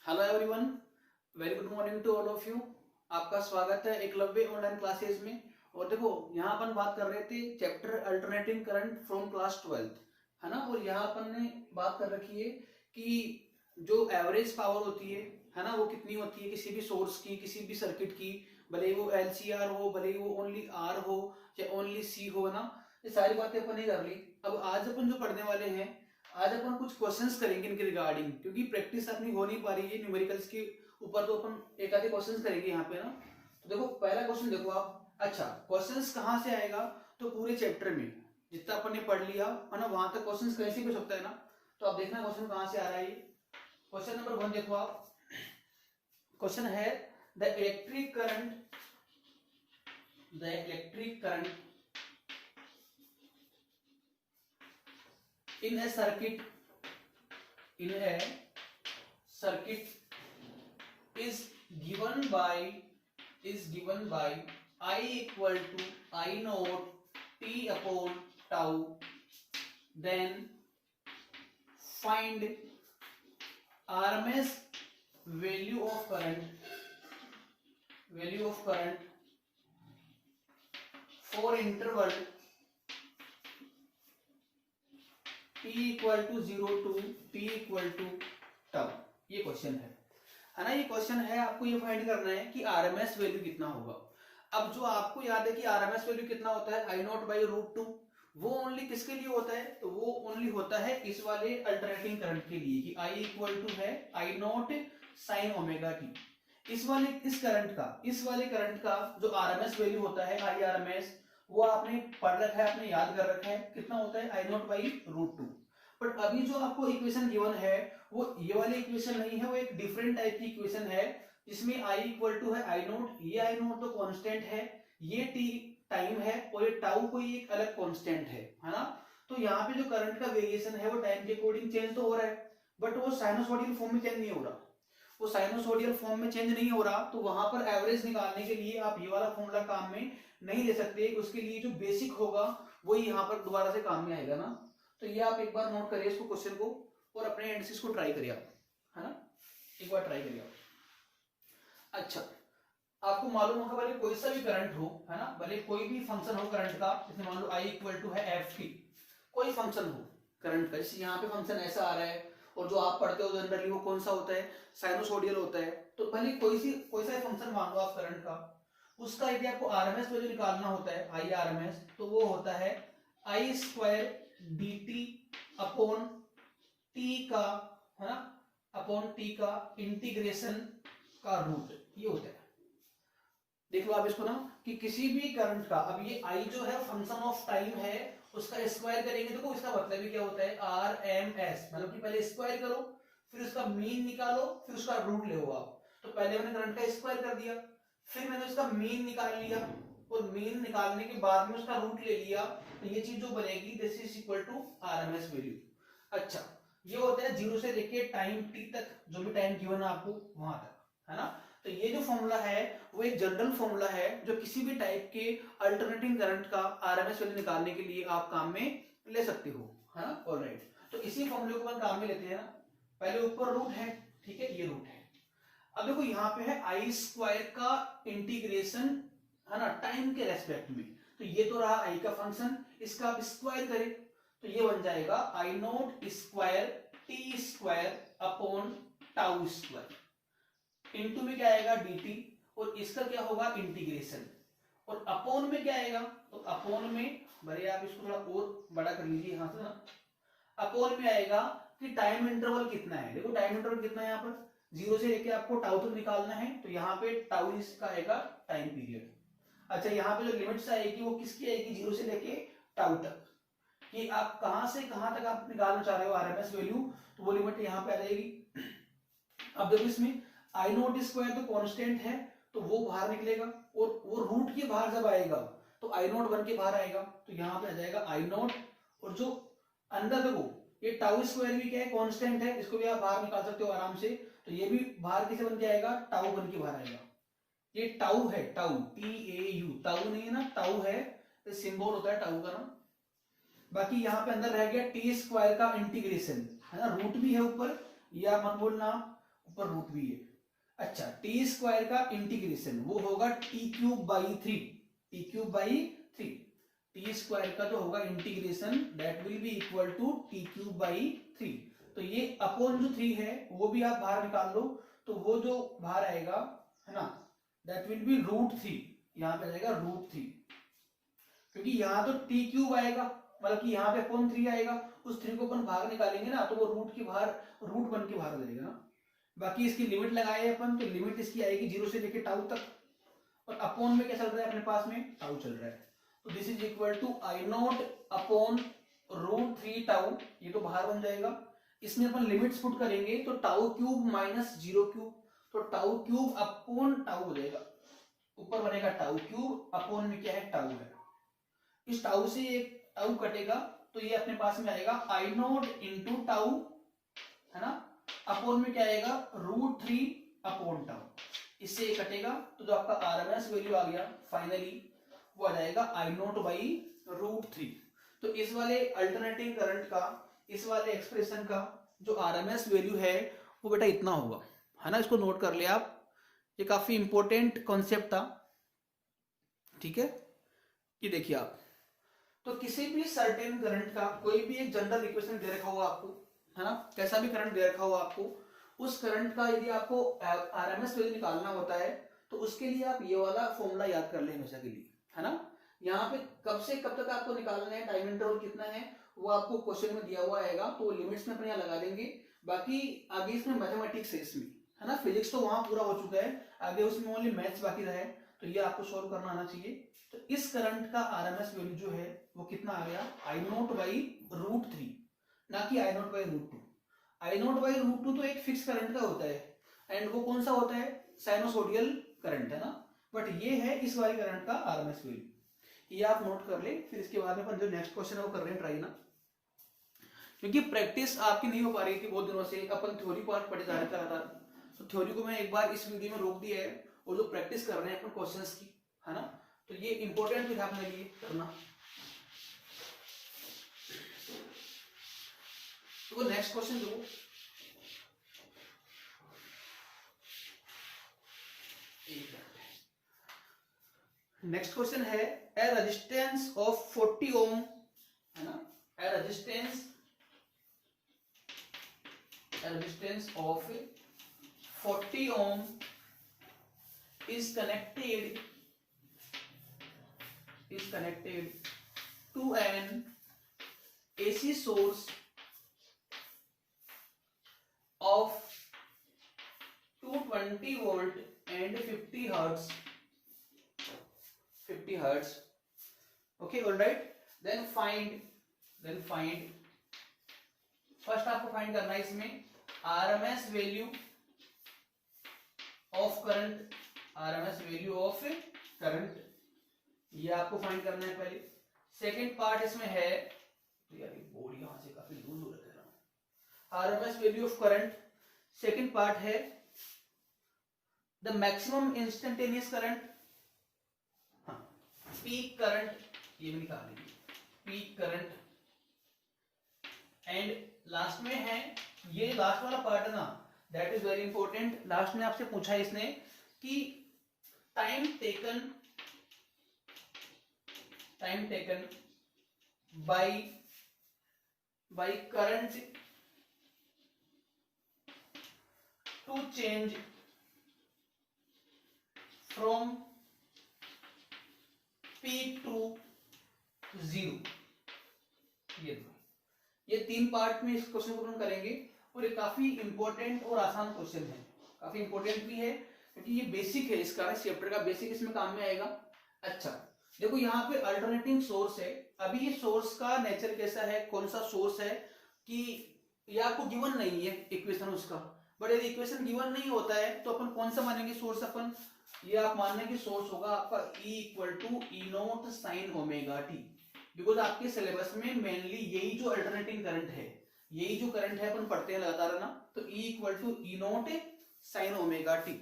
Hello everyone, very good morning to all of you. आपका स्वागत है एकलव्य ऑनलाइन क्लासेस में। और देखो, यहाँ अपन बात कर रहे थे chapter alternating current from class 12th, है ना। और यहाँ अपन ने बात कर रखी है कि जो एवरेज पावर होती है ना, वो कितनी होती है किसी भी सोर्स की, किसी भी सर्किट की, भले ही वो एलसीआर हो, भले ही वो ओनली आर हो या ओनली सी हो ना। ये सारी बातें अपन ने कर ली। अब आज अपन जो पढ़ने वाले हैं, आज अपन कुछ क्वेश्चंस करेंगे इनके रिगार्डिंग, क्योंकि प्रैक्टिस अपनी हो नहीं पा रही है न्यूमेरिकल्स के ऊपर, तो अपन एक आधे क्वेश्चंस करेंगे यहाँ पे ना। तो देखो, पहला क्वेश्चन देखो आप। अच्छा, क्वेश्चंस कहाँ से आएगा? तो पूरे चैप्टर में जितना अपन ने पढ़ लिया है ना, वहां तक क्वेश्चंस कैसे भी हो सकता है ना। तो आप देखना क्वेश्चन कहाँ से आ रहा है। क्वेश्चन नंबर 1 देखो आप। क्वेश्चन है the electric current in a circuit is given by I equal to I naught T upon tau, then find RMS value of current for interval t equal to 0 to t equal to tau। ये question है ना। ये question है, आपको ये find करना है कि आरएमएस वैल्यू कितना होगा। अब जो आपको याद है कि आरएमएस वैल्यू कितना होता है, I naught by root to. वो ओनली किसके लिए होता है? तो वो ओनली होता है इस वाले अल्टरनेटिंग करंट के लिए कि आई इक्वल टू है I not sine omega T. इस वाले करंट का जो आरएमएस वैल्यू होता है, आई आरएमएस, वो आपने पढ़ रखा है, आपने याद कर रखा है, कितना होता है? I naught by root two. But अभी जो आपको इक्वेशन गिवन है, वो ये वाली इक्वेशन नहीं है, वो एक डिफरेंट टाइप की इक्वेशन है, जिसमें आई इक्वल टू है आई नॉट। ये आई नॉट तो कांस्टेंट है, ये टी टाइम है, और ये टाउ कोई एक अलग कांस्टेंट है ना। तो यहाँ पे जो करंट का वेरिएशन है वो टाइम के अकॉर्डिंग चेंज तो हो रहा है, बट वो साइनोसॉइडल फॉर्म में चेंज नहीं हो रहा। वो साइनोसॉइडल फॉर्म में चेंज नहीं हो रहा, तो वहां पर एवरेज निकालने के लिए आप ये वाला फॉर्मूला काम में नहीं ले सकते। उसके लिए जो बेसिक होगा वही यहाँ पर दोबारा से काम में आएगा ना। तो ये आप एक बार नोट करिए इसको, क्वेश्चन को, और अपने एंड से इसको ट्राई करिए आप, है ना। एक बार ट्राई करिए आप। अच्छा, आपको मालूम होगा, भले कोई सा भी करंट हो, है ना, भले कोई भी फंक्शन हो करंट का, जैसे मान लो आई इक्वल टू है एफ टी, कोई फंक्शन हो करंट का, जैसे यहाँ पे फंक्शन ऐसा आ रहा है, और जो आप पढ़ते हो जनरली वो कौन सा होता है? साइनोसोडियल होता है। तो भले कोई सा फंक्शन मान लो आप करंट का, उसका यदि आपको आरएमएस वैल्यू निकालना होता है, आई आरएमएस, तो वो होता है I square D T upon T का, है ना, अपॉन टी का इंटीग्रेशन का रूट, ये होता है। देख लो आप इसको ना, कि किसी भी करंट का, अब ये आई जो है फंक्शन ऑफ टाइम है, उसका स्क्वायर करेंगे, देखो इसका मतलब भी क्या होता है? आर एम एस, मतलब कि पहले स्क्वायर करो, फिर उसका मीन निकालो, फिर उसका रूट ले आप। तो पहले मैंने करंट का स्क्वायर कर दिया, फिर मैंने उसका मीन निकाल लिया, और मीन निकालने के बाद में उसका रूट ले लिया, तो ये चीज जो बनेगी, this is equal to RMS value. अच्छा, ये होता है जीरो से लेके टाइम टी तक, जो भी टाइम गिवन है आपको वहां तक, है ना। तो ये जो फॉर्मूला है वो एक जनरल फॉर्मूला है, जो किसी भी टाइप के अल्टरनेटिंग करंट का आरएमएस वैल्यू निकालने के लिए आप काम में ले सकते हो, है ना। ऑलराइट, तो इसी फॉर्मूले को अपन काम में लेते हैं ना। पहले ऊपर रूट है, ठीक है, ये रूट है। अब देखो यहाँ पे है आई स्क्वायर का इंटीग्रेशन, है ना, टाइम के रेस्पेक्ट में। तो ये तो रहा आई का फंक्शन, इसका आप स्क्वायर करें तो ये बन जाएगा I naught square T square upon tau square, into में क्या आएगा dt, और इसका क्या होगा इंटीग्रेशन, और अपॉन में क्या आएगा? तो अपॉन में, भले आप इसको थोड़ा और बड़ा कर लीजिए यहां से ना, अपॉन में आएगा कि टाइम इंटरवल कितना है। देखो टाइम इंटरवल कितना है यहाँ पर, जीरो से लेके आपको टाउ तक निकालना है, तो यहाँ पे टाउ इसका आएगा टाइम पीरियड। अच्छा, यहाँ पे जो लिमिट्स आएगी वो किसकी आएगी? जीरो से लेके टाउ तक, कि आप कहां से कहां तक आप निकालना चाह रहे हो आरएमएस वैल्यू, तो वो लिमिट यहाँ पे आ जाएगी। अब देखो इसमें आई नोट स्क्वायर तो कांस्टेंट है, तो वो बाहर निकलेगा, और वो रूट के बाहर जब आएगा तो आई नोट बन के बाहर आएगा, तो यहाँ पे आ जाएगा आई नोट, और जो अंदर देखो ये टाउ स्क्वायर भी क्या है? कांस्टेंट है, इसको भी आप बाहर निकाल सकते हो आराम से। तो ये भी बाहर किसे बन के आएगा? टाउ बन के बाहर आएगा। ये टाउ है, tau T A you, tau नहीं है ना, टाउ है, तो सिंबल होता है टाउ का ना। बाकी यहाँ पे अंदर रह गया टी स्क्वायर का इंटीग्रेशन, है ना, रूट भी है ऊपर, ये आप मत बोलना, ऊपर रूट भी है। अच्छा, टी स्क्वायर का इंटीग्रेशन वो होगा T cube by three, T cube by three. T square का जो होगा integration that will be equal to T cube by three. तो ये अपॉन जो थ्री है वो भी आप बाहर निकाल लो, तो वो जो बाहर आएगा है ना that will be root three, यहाँ पे जाएगा रूट थ्री, क्योंकि यहाँ तो टी क्यूब आएगा मतलब कि यहाँ पे अपॉन थ्री आएगा, उस थ्री को अपन बाहर निकालेंगे ना तो वो रूट के बाहर रूट बन के बाहर जाएगा ना। बाकी इसकी लिमिट लगाए अपन तो लिमिट इसकी आएगी जीरो से लेके टाउ तक, और अपॉन में क्या चल रहा है अपने पास में टाउ चल रहा है, तो this is equal to I naught upon root three tau, ये तो बाहर बन जाएगा। इसमें अपन लिमिट्स पुट करेंगे तो tau cube minus zero cube, तो टाउ क्यूब अपॉन टाउ हो जाएगा, ऊपर बनेगा टाउ क्यूब, अपॉन में क्या है टाउ है, इस टाउ से एक टाउ कटेगा तो ये अपने पास में आएगा आई नॉट इंटू टाउ है ना, अपॉन में क्या आएगा रूट थ्री अपॉन टाउ, इससे ये कटेगा तो जो आपका आरएमएस वैल्यू आ गया फाइनली वो आ जाएगा आई नॉट बाई रूट थ्री। तो इस वाले अल्टरनेटिव करंट का, इस वाले एक्सप्रेशन का जो आरएमएस वैल्यू है वो बेटा इतना होगा है ना, इसको नोट कर ले आप, ये काफी इंपॉर्टेंट कॉन्सेप्ट था। ठीक है, ये देखिए आप, तो किसी भी सर्टेन करंट का कोई भी एक जनरल इक्वेशन दे रखा होगा आपको है ना, कैसा भी करंट दे रखा होगा आपको, उस करंट का यदि आपको आरएमएस वैल्यू निकालना होता है तो उसके लिए आप ये वाला फॉर्मूला याद कर ले हमेशा के लिए है ना। यहाँ पे कब से कब तक आपको निकालना है, टाइम इंटरवल कितना है वो आपको क्वेश्चन में दिया हुआ आएगा, तो लिमिट्स में अपने यहाँ लगा देंगे। बाकी आगे इसमें मैथमेटिक्स है इसमें है ना, फिजिक्स तो वहां पूरा हो चुका है, आगे उसमें ओनली मैथ्स बाकी रहा है, तो ये आपको सॉल्व करना आना चाहिए। तो इस करंट का आरएमएस वैल्यू जो है वो कितना आ गया I naught by root three, ना कि I naught by root two. I naught by root two तो एक फिक्स करंट का होता है, एंड वो कौन सा होता है साइनोसोडियल करंट है ना, बट ये है इस वाली करंट का आरएमएस वैल्यू, ये आप नोट कर ले। फिर इसके बाद में अपन जो नेक्स्ट क्वेश्चन है वो कर रहे हैं ट्राई ना, क्योंकि प्रैक्टिस आपकी नहीं हो पा रही थी बहुत दिनों से, अपन थ्योरी पार्ट पढ़े जा रहा था, तो थ्योरी को मैं एक बार इस वीडियो में रोक दिया है, और जो प्रैक्टिस कर रहे हैं अपन क्वेश्चंस की है ना, तो ये इंपॉर्टेंट भी था अपने लिए करना। तो नेक्स्ट क्वेश्चन देखो, नेक्स्ट क्वेश्चन है ए रेजिस्टेंस ऑफ 40 ओम है ना, ए resistance of 40 ohm is connected to an AC source of 220 volt and 50 hertz. Okay, all right, then find first आपको फाइंड करना है इसमें आरएमएस वैल्यू ऑफ करंट, ये आपको फाइंड करना है पहले। सेकंड पार्ट इसमें है, तो यार ये बोर्ड यहां से काफी लूज हो रखा है, RMS value of current. Second part है द मैक्सिमम इंस्टेंटेनियस करंट, हाँ पीक करंट, ये भी निकाल लीजिए पीक करंट। एंड लास्ट में है, ये लास्ट वाला पार्ट है ना, that is very important. Last में आपसे पूछा इसने कि time taken by current to change from peak to zero. ये तीन पार्ट में इस क्वेश्चन को हम करेंगे, और ये काफी इंपॉर्टेंट और आसान क्वेश्चन है, काफी इंपॉर्टेंट भी है क्योंकि ये बेसिक है, इसका इस चैप्टर का बेसिक इसमें काम में आएगा। अच्छा देखो यहाँ पे अल्टरनेटिंग सोर्स है, अभी ये सोर्स का नेचर कैसा है, कौन सा सोर्स है, कि ये आपको गिवन नहीं है इक्वेशन उसका, बट यदि इक्वेशन गिवन नहीं होता है तो अपन कौन सा मानेंगे सोर्स, अपन ये आप मानने की सोर्स होगा आपका E equal to E naught sine omega T, because आपके सिलेबस में मेनली यही जो अल्टरनेटिंग करंट है, यही जो करंट है अपन पढ़ते हैं लगातार ना, तो E equal to E naught sine omega T.